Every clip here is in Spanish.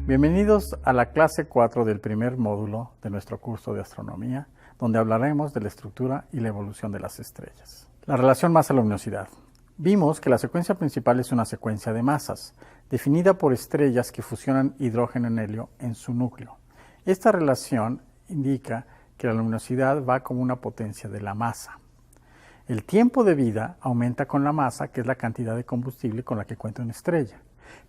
Bienvenidos a la clase 4 del primer módulo de nuestro curso de astronomía, donde hablaremos de la estructura y la evolución de las estrellas. La relación masa-luminosidad. Vimos que la secuencia principal es una secuencia de masas, definida por estrellas que fusionan hidrógeno en helio en su núcleo. Esta relación indica que la luminosidad va como una potencia de la masa. El tiempo de vida aumenta con la masa, que es la cantidad de combustible con la que cuenta una estrella,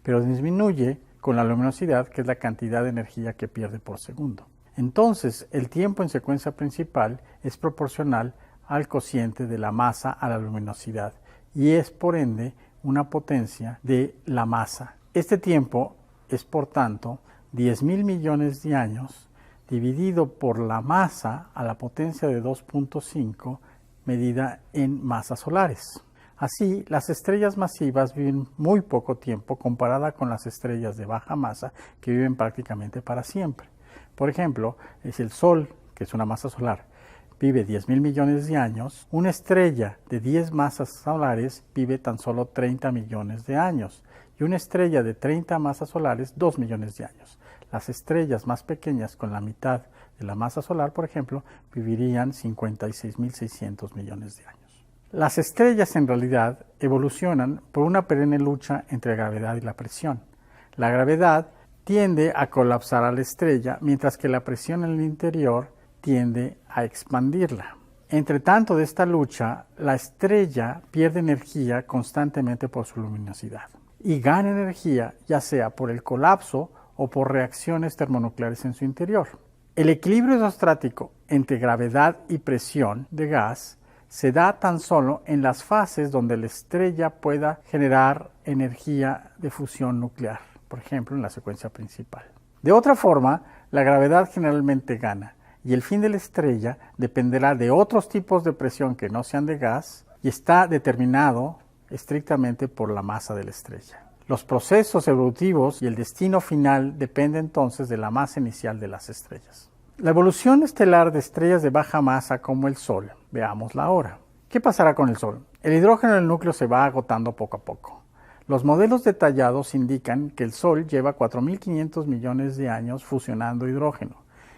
pero disminuye con la luminosidad, que es la cantidad de energía que pierde por segundo. Entonces, el tiempo en secuencia principal es proporcional al cociente de la masa a la luminosidad y es, por ende, una potencia de la masa. Este tiempo es, por tanto, 10.000 millones de años dividido por la masa a la potencia de 2.5 medida en masas solares. Así, las estrellas masivas viven muy poco tiempo comparada con las estrellas de baja masa que viven prácticamente para siempre. Por ejemplo, es el Sol, que es una masa solar, vive 10.000 millones de años. Una estrella de 10 masas solares vive tan solo 30 millones de años y una estrella de 30 masas solares 2 millones de años. Las estrellas más pequeñas con la mitad de la masa solar, por ejemplo, vivirían 56.600 millones de años. Las estrellas en realidad evolucionan por una perenne lucha entre la gravedad y la presión. La gravedad tiende a colapsar a la estrella, mientras que la presión en el interior tiende a expandirla. Entre tanto de esta lucha, la estrella pierde energía constantemente por su luminosidad y gana energía ya sea por el colapso o por reacciones termonucleares en su interior. El equilibrio isostático entre gravedad y presión de gas se da tan solo en las fases donde la estrella pueda generar energía de fusión nuclear, por ejemplo en la secuencia principal. De otra forma, la gravedad generalmente gana y el fin de la estrella dependerá de otros tipos de presión que no sean de gas y está determinado estrictamente por la masa de la estrella. Los procesos evolutivos y el destino final dependen entonces de la masa inicial de las estrellas. La evolución estelar de estrellas de baja masa como el Sol, veámosla ahora. ¿Qué pasará con el Sol? El hidrógeno en el núcleo se va agotando poco a poco. Los modelos detallados indican que el Sol lleva 4.500 millones de años fusionando hidrógeno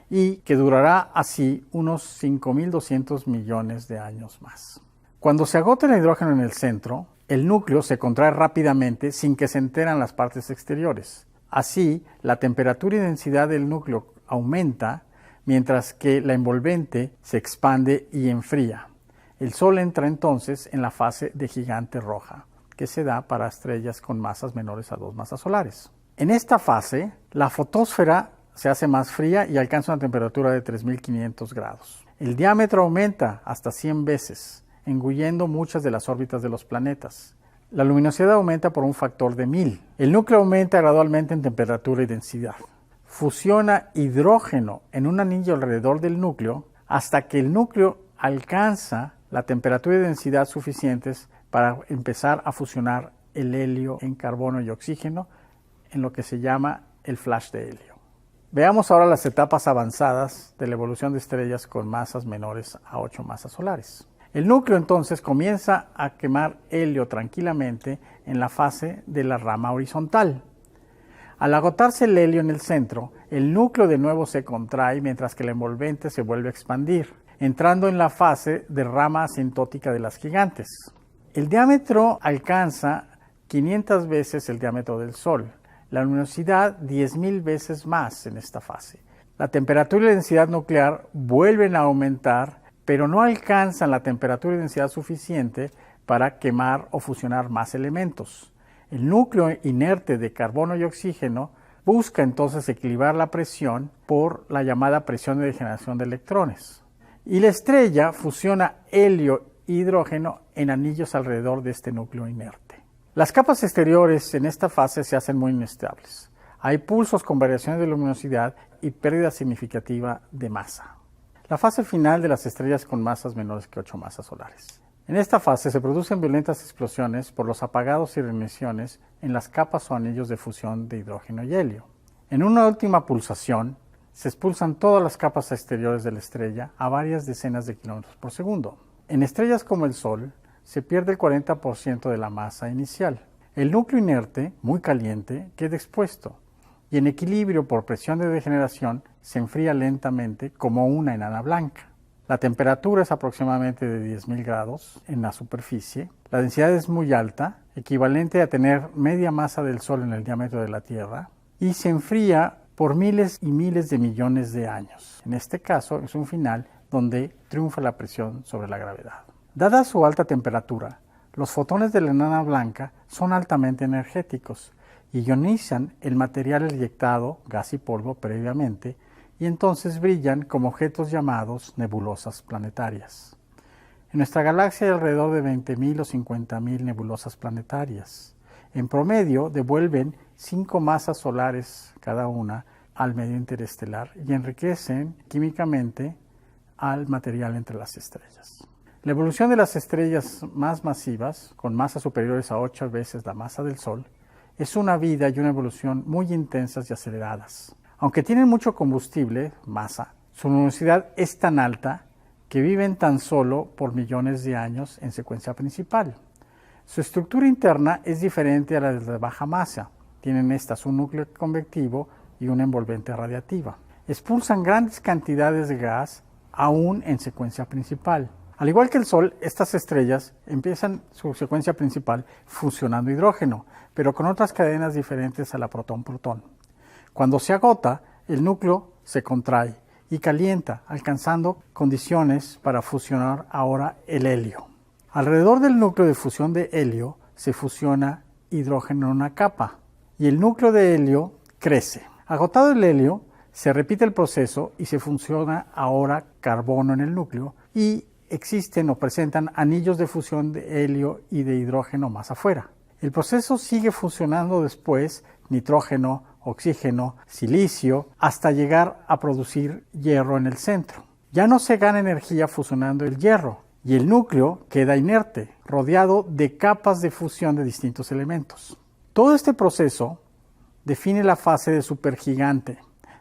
y que durará así unos 5.200 millones de años más. Cuando se agota el hidrógeno en el centro, el núcleo se contrae rápidamente sin que se enteran las partes exteriores. Así, la temperatura y densidad del núcleo aumenta, mientras que la envolvente se expande y enfría. El Sol entra entonces en la fase de gigante roja, que se da para estrellas con masas menores a 2 masas solares. En esta fase, la fotosfera se hace más fría y alcanza una temperatura de 3.500 grados. El diámetro aumenta hasta 100 veces, engullendo muchas de las órbitas de los planetas. La luminosidad aumenta por un factor de 1000. El núcleo aumenta gradualmente en temperatura y densidad. Fusiona hidrógeno en un anillo alrededor del núcleo hasta que el núcleo alcanza la temperatura y densidad suficientes para empezar a fusionar el helio en carbono y oxígeno en lo que se llama el flash de helio. Veamos ahora las etapas avanzadas de la evolución de estrellas con masas menores a 8 masas solares. El núcleo entonces comienza a quemar helio tranquilamente en la fase de la rama horizontal. Al agotarse el helio en el centro, el núcleo de nuevo se contrae mientras que la envolvente se vuelve a expandir, entrando en la fase de rama asintótica de las gigantes. El diámetro alcanza 500 veces el diámetro del Sol, la luminosidad 10.000 veces más en esta fase. La temperatura y la densidad nuclear vuelven a aumentar, pero no alcanzan la temperatura y densidad suficiente para quemar o fusionar más elementos. El núcleo inerte de carbono y oxígeno busca entonces equilibrar la presión por la llamada presión de degeneración de electrones. Y la estrella fusiona helio e hidrógeno en anillos alrededor de este núcleo inerte. Las capas exteriores en esta fase se hacen muy inestables. Hay pulsos con variaciones de luminosidad y pérdida significativa de masa. La fase final de las estrellas con masas menores que 8 masas solares. En esta fase se producen violentas explosiones por los apagados y reemisiones en las capas o anillos de fusión de hidrógeno y helio. En una última pulsación, se expulsan todas las capas exteriores de la estrella a varias decenas de kilómetros por segundo. En estrellas como el Sol, se pierde el 40% de la masa inicial. El núcleo inerte, muy caliente, queda expuesto y en equilibrio por presión de degeneración se enfría lentamente como una enana blanca. La temperatura es aproximadamente de 10.000 grados en la superficie. La densidad es muy alta, equivalente a tener media masa del Sol en el diámetro de la Tierra, y se enfría por miles y miles de millones de años. En este caso es un final donde triunfa la presión sobre la gravedad. Dada su alta temperatura, los fotones de la enana blanca son altamente energéticos y ionizan el material eyectado, gas y polvo, previamente, y entonces brillan como objetos llamados nebulosas planetarias. En nuestra galaxia hay alrededor de 20.000 o 50.000 nebulosas planetarias. En promedio devuelven 5 masas solares cada una al medio interestelar y enriquecen químicamente al material entre las estrellas. La evolución de las estrellas más masivas, con masas superiores a 8 veces la masa del Sol, es una vida y una evolución muy intensas y aceleradas. Aunque tienen mucho combustible, masa, su luminosidad es tan alta que viven tan solo por millones de años en secuencia principal. Su estructura interna es diferente a la de la baja masa. Tienen estas un núcleo convectivo y una envolvente radiativa. Expulsan grandes cantidades de gas aún en secuencia principal. Al igual que el Sol, estas estrellas empiezan su secuencia principal fusionando hidrógeno, pero con otras cadenas diferentes a la protón-protón. Cuando se agota, el núcleo se contrae y calienta, alcanzando condiciones para fusionar ahora el helio. Alrededor del núcleo de fusión de helio se fusiona hidrógeno en una capa y el núcleo de helio crece. Agotado el helio, se repite el proceso y se fusiona ahora carbono en el núcleo y existen o presentan anillos de fusión de helio y de hidrógeno más afuera. El proceso sigue fusionando después nitrógeno, oxígeno, silicio, hasta llegar a producir hierro en el centro. Ya no se gana energía fusionando el hierro y el núcleo queda inerte, rodeado de capas de fusión de distintos elementos. Todo este proceso define la fase de supergigante,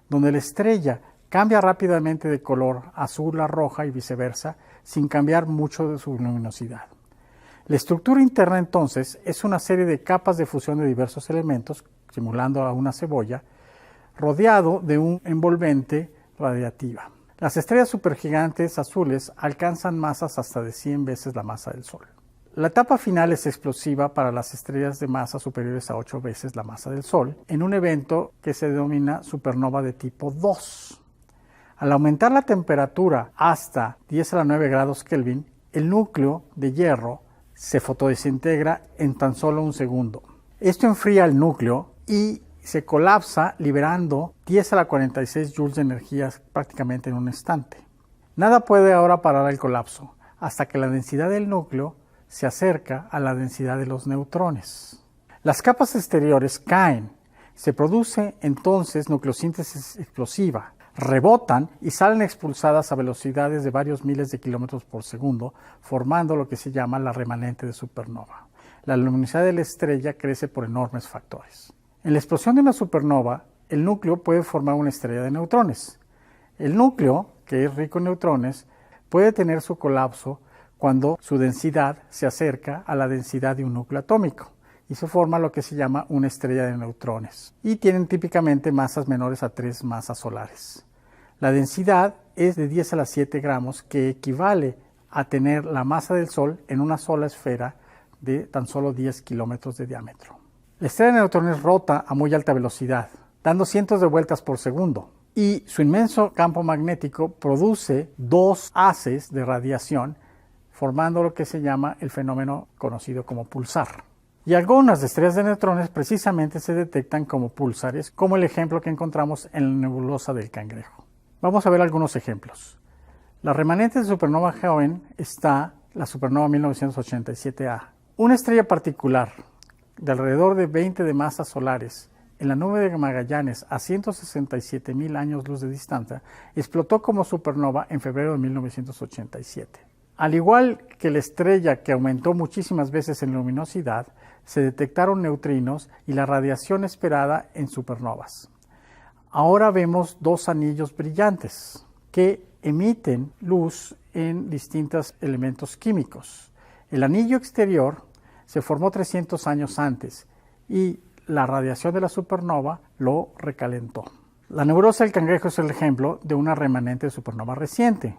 donde la estrella cambia rápidamente de color azul a roja y viceversa, sin cambiar mucho de su luminosidad. La estructura interna entonces es una serie de capas de fusión de diversos elementos, simulando a una cebolla, rodeado de un envolvente radiativa. Las estrellas supergigantes azules alcanzan masas hasta de 100 veces la masa del Sol. La etapa final es explosiva para las estrellas de masa superiores a 8 veces la masa del Sol, en un evento que se denomina supernova de tipo 2. Al aumentar la temperatura hasta 10 a la 9 grados Kelvin, el núcleo de hierro se fotodesintegra en tan solo un segundo. Esto enfría el núcleo y se colapsa liberando 10 a la 46 joules de energía prácticamente en un instante. Nada puede ahora parar el colapso hasta que la densidad del núcleo se acerca a la densidad de los neutrones. Las capas exteriores caen, se produce entonces nucleosíntesis explosiva, rebotan y salen expulsadas a velocidades de varios miles de kilómetros por segundo, formando lo que se llama la remanente de supernova. La luminosidad de la estrella crece por enormes factores. En la explosión de una supernova, el núcleo puede formar una estrella de neutrones. El núcleo, que es rico en neutrones, puede tener su colapso cuando su densidad se acerca a la densidad de un núcleo atómico y se forma lo que se llama una estrella de neutrones. Y tienen típicamente masas menores a 3 masas solares. La densidad es de 10 a la 7 gramos, que equivale a tener la masa del Sol en una sola esfera de tan solo 10 kilómetros de diámetro. La estrella de neutrones rota a muy alta velocidad, dando cientos de vueltas por segundo, y su inmenso campo magnético produce 2 haces de radiación, formando lo que se llama el fenómeno conocido como pulsar. Y algunas estrellas de neutrones precisamente se detectan como púlsares, como el ejemplo que encontramos en la nebulosa del Cangrejo. Vamos a ver algunos ejemplos. La remanente de supernova joven está la supernova 1987A. Una estrella particular de alrededor de 20 de masas solares en la nube de Magallanes a 167.000 años luz de distancia explotó como supernova en febrero de 1987. Al igual que la estrella que aumentó muchísimas veces en luminosidad, se detectaron neutrinos y la radiación esperada en supernovas. Ahora vemos 2 anillos brillantes que emiten luz en distintos elementos químicos. El anillo exterior se formó 300 años antes y la radiación de la supernova lo recalentó. La nebulosa del Cangrejo es el ejemplo de una remanente de supernova reciente.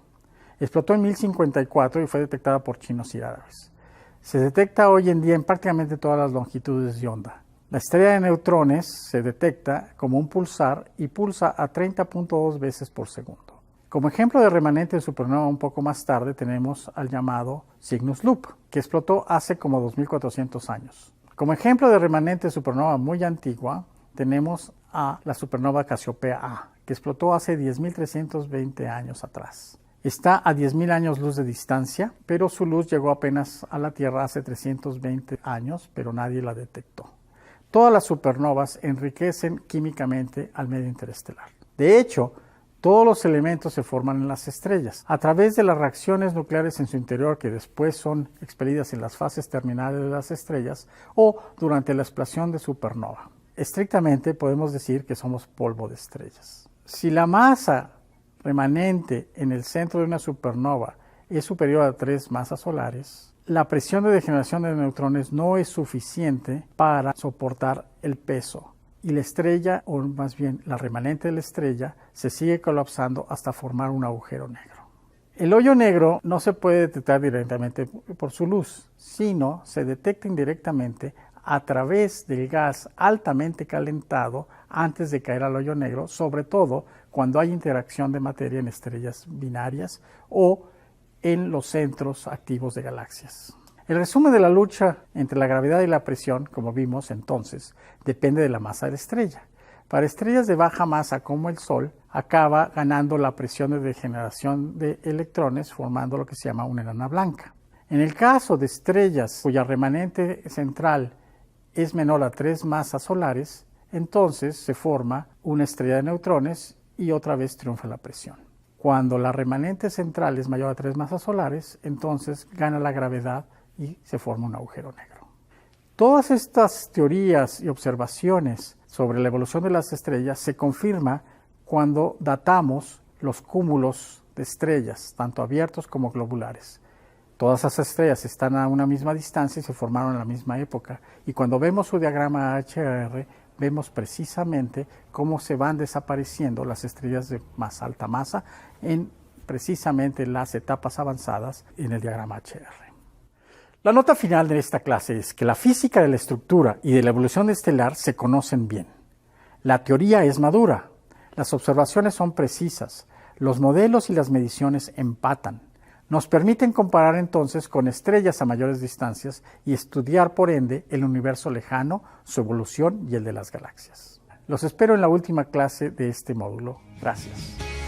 Explotó en 1054 y fue detectada por chinos y árabes. Se detecta hoy en día en prácticamente todas las longitudes de onda. La estrella de neutrones se detecta como un pulsar y pulsa a 30.2 veces por segundo. Como ejemplo de remanente de supernova un poco más tarde tenemos al llamado Cygnus Loop, que explotó hace como 2400 años. Como ejemplo de remanente de supernova muy antigua tenemos a la supernova Casiopea A, que explotó hace 10.320 años atrás. Está a 10.000 años luz de distancia, pero su luz llegó apenas a la Tierra hace 320 años, pero nadie la detectó. Todas las supernovas enriquecen químicamente al medio interestelar. De hecho, todos los elementos se forman en las estrellas a través de las reacciones nucleares en su interior que después son expelidas en las fases terminales de las estrellas o durante la explosión de supernova. Estrictamente podemos decir que somos polvo de estrellas. Si la masa remanente en el centro de una supernova es superior a 3 masas solares, la presión de degeneración de neutrones no es suficiente para soportar el peso y la estrella, o más bien la remanente de la estrella, se sigue colapsando hasta formar un agujero negro. El hoyo negro no se puede detectar directamente por su luz, sino se detecta indirectamente a través del gas altamente calentado antes de caer al hoyo negro, sobre todo cuando hay interacción de materia en estrellas binarias o en los centros activos de galaxias. El resumen de la lucha entre la gravedad y la presión, como vimos entonces, depende de la masa de la estrella. Para estrellas de baja masa como el Sol, acaba ganando la presión de degeneración de electrones formando lo que se llama una enana blanca. En el caso de estrellas cuya remanente central es menor a 3 masas solares, entonces se forma una estrella de neutrones y otra vez triunfa la presión. Cuando la remanente central es mayor a 3 masas solares, entonces gana la gravedad y se forma un agujero negro. Todas estas teorías y observaciones sobre la evolución de las estrellas se confirma cuando datamos los cúmulos de estrellas, tanto abiertos como globulares. Todas esas estrellas están a una misma distancia y se formaron en la misma época. Y cuando vemos su diagrama HR, vemos precisamente cómo se van desapareciendo las estrellas de más alta masa en precisamente las etapas avanzadas en el diagrama HR. La nota final de esta clase es que la física de la estructura y de la evolución estelar se conocen bien. La teoría es madura, las observaciones son precisas, los modelos y las mediciones empatan. Nos permiten comparar entonces con estrellas a mayores distancias y estudiar por ende el universo lejano, su evolución y el de las galaxias. Los espero en la última clase de este módulo. Gracias.